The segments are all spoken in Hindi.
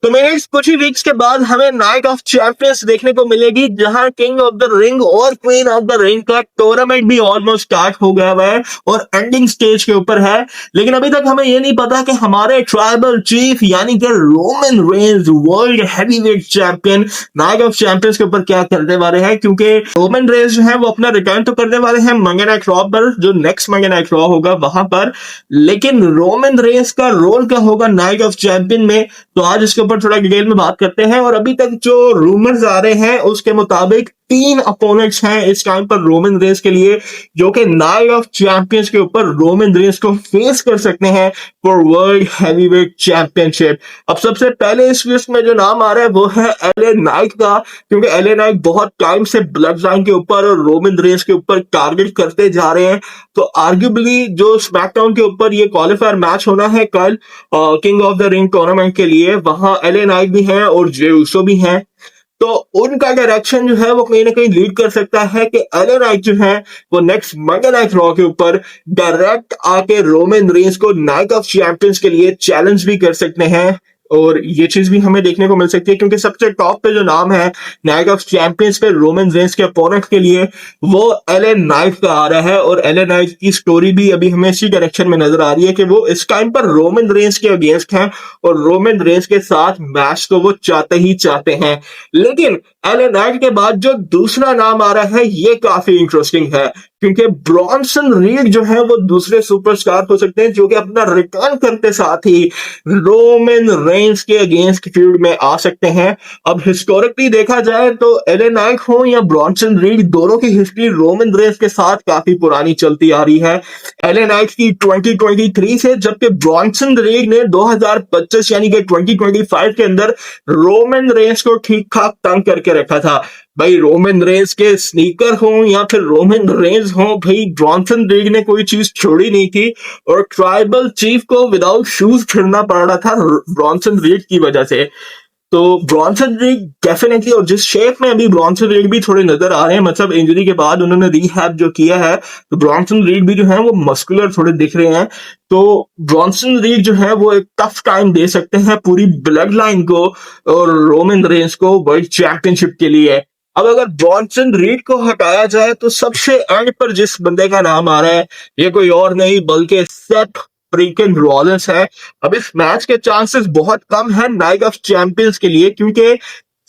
तो मेरे कुछ ही वीक्स के बाद हमें नाइट ऑफ चैंपियंस देखने को मिलेगी, जहां किंग ऑफ द रिंग और क्वीन ऑफ द रिंग का टूर्नामेंट भी ऑलमोस्ट स्टार्ट हो गया है और एंडिंग स्टेज के ऊपर है। लेकिन अभी तक हमें ये नहीं पता कि हमारे ट्राइबल चीफ यानी कि Roman Reigns world heavyweight champion night of champions के ऊपर क्या करने वाले हैं, क्योंकि रोमन रेंज जो है वो अपना रिटर्न तो करने वाले हैं मंडे नाइट रॉ पर, जो नेक्स्ट मंडे नाइट रॉ होगा वहां पर। लेकिन रोमन रेंज का रोल क्या होगा नाइट ऑफ चैंपियन में, तो आज इसके ऊपर थोड़ा डिटेल में बात करते हैं। और अभी तक जो रूमर्स आ रहे हैं उसके मुताबिक 3 अपोनेंट्स हैं इस टाइम पर रोमन रेंज के लिए, जो कि नाइट ऑफ चैंपियंस के ऊपर रोमन रेंज को फेस कर सकते हैं फॉर वर्ल्ड हैवीवेट चैंपियनशिप। अब सबसे पहले इस लिस्ट में जो नाम आ रहा है वो है एलए नाइट का, क्योंकि एलए नाइट बहुत टाइम से ब्लड लाइन के ऊपर और रोमन रेंज के ऊपर टारगेट करते जा रहे हैं। तो आर्ग्यूबली जो स्मैकडाउन के ऊपर ये क्वालिफायर मैच होना है कल king of the ring tournament के लिए, वहां एलए नाइट भी हैं और जे उसो भी हैं। तो उनका डायरेक्शन जो है वो कहीं ना कहीं लीड कर सकता है कि एलए नाइट जो है वो नेक्स्ट मंडे नाइट रॉ के ऊपर डायरेक्ट आके रोमन रेंज को नाइट ऑफ चैंपियंस के लिए चैलेंज भी कर सकते हैं। और ये चीज भी हमें देखने को मिल सकती है, क्योंकि सबसे टॉप पे जो नाम है नाइट ऑफ चैंपियंस पे रोमन रेंज के अपोनेंट के लिए वो एलए नाइट का आ रहा है। और एलए नाइट की स्टोरी भी अभी हमें इसी डायरेक्शन में नजर आ रही है कि वो इस टाइम पर रोमन रेंज के अगेंस्ट हैं और रोमन रेंज के साथ मैच तो वो चाहते ही चाहते हैं। लेकिन एलए नाइट के बाद जो दूसरा नाम आ रहा है ये काफी इंटरेस्टिंग है, क्योंकि ब्रॉन्सन रीड जो है वो दूसरे सुपरस्टार हो सकते हैं जो कि अपना रिटर्न करते साथ ही रोमन रेंज के अगेंस्ट फील्ड में आ सकते हैं। अब हिस्टोरिकली देखा जाए तो एलए नाइट हो या ब्रॉन्सन रीड, दोनों की हिस्ट्री रोमन रेंज के साथ काफी पुरानी चलती आ रही है। एलए नाइट की 2023 से, जबकि ब्रॉन्सन रीड ने 2025 यानी कि 2025 के अंदर रोमन रेंज को ठीक ठाक तंग करके रखा था। भाई रोमन रेंज के स्नीकर हो या फिर रोमन रेंज हो, भाई ब्रॉन्सन रीड ने कोई चीज छोड़ी नहीं थी और ट्राइबल चीफ को विदाउट शूज फिरना पड़ रहा था ब्रॉन्सन रीड की वजह से। तो ब्रॉन्सन रीड डेफिनेटली, और जिस शेप में अभी ब्रॉन्सन रीड भी थोड़े नजर आ रहे हैं, मतलब इंजरी के बाद उन्होंने रिहैब जो किया है, तो ब्रॉन्सन रीड भी जो है वो मस्कुलर थोड़े दिख रहे हैं। तो ब्रॉन्सन रीड जो है वो एक टफ टाइम दे सकते हैं पूरी ब्लड लाइन को और रोमन रेंज को वर्ल्ड चैंपियनशिप के लिए। अब अगर ब्रॉन्सन रीड को हटाया जाए तो सबसे एंड पर जिस बंदे का नाम आ रहा है ये कोई और नहीं बल्कि सेथ फ्रीकिंग रॉलिंस है। अब इस मैच के चांसेस बहुत कम है नाइट ऑफ चैंपियंस के लिए, क्योंकि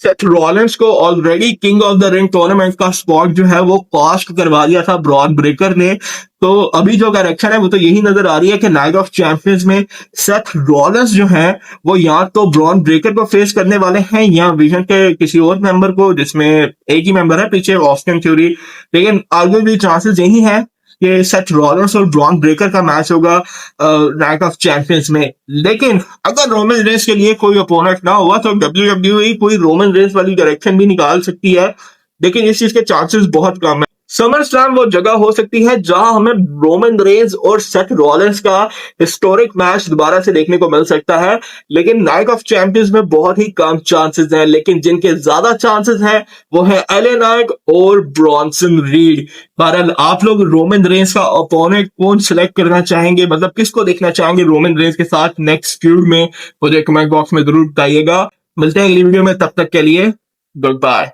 सेथ रॉलिंस को already king of the ring tournament का स्पॉट जो है वो कास्ट करवा दिया था ब्रॉन ब्रेकर ने। तो अभी जो डायरेक्शन है वो तो यही नजर आ रही है कि नाइट ऑफ चैंपियंस में सेथ रॉलिंस जो है वो या तो ब्रॉन ब्रेकर को फेस करने वाले हैं या विजन के किसी और मेंबर को, जिसमें एक ही मेंबर है पीछे ऑस्टिन थ्योरी। लेकिन आगे भी चांसेस यही है कि सेथ रॉलिंस और ब्रॉन ब्रेकर का मैच होगा नाइट ऑफ चैंपियंस में। लेकिन अगर रोमन रेंज के लिए कोई अपोनेंट ना हुआ तो डब्ल्यूडब्ल्यूई कोई रोमन रेंज वाली डायरेक्शन भी निकाल सकती है, लेकिन इस चीज के चांसेस बहुत कम है। समर स्लैम वो जगह हो सकती है जहां हमें रोमन रेंज और सेथ रॉलिंस का हिस्टोरिक मैच दोबारा से देखने को मिल सकता है, लेकिन नाइट ऑफ चैंपियंस में बहुत ही कम चांसेस हैं। लेकिन जिनके ज्यादा चांसेस हैं वो है एलए नाइट और ब्रॉन्सन रीड। बहरहाल आप लोग रोमन रेंज का ओपोनेंट कौन सिलेक्ट करना चाहेंगे, मतलब किसको देखना चाहेंगे रोमन रेंज के साथ नेक्स्ट फ्यूड में, मुझे कमेंट बॉक्स में जरूर बताइएगा। मिलते हैं अगली वीडियो में, तब तक के लिए गुड बाय।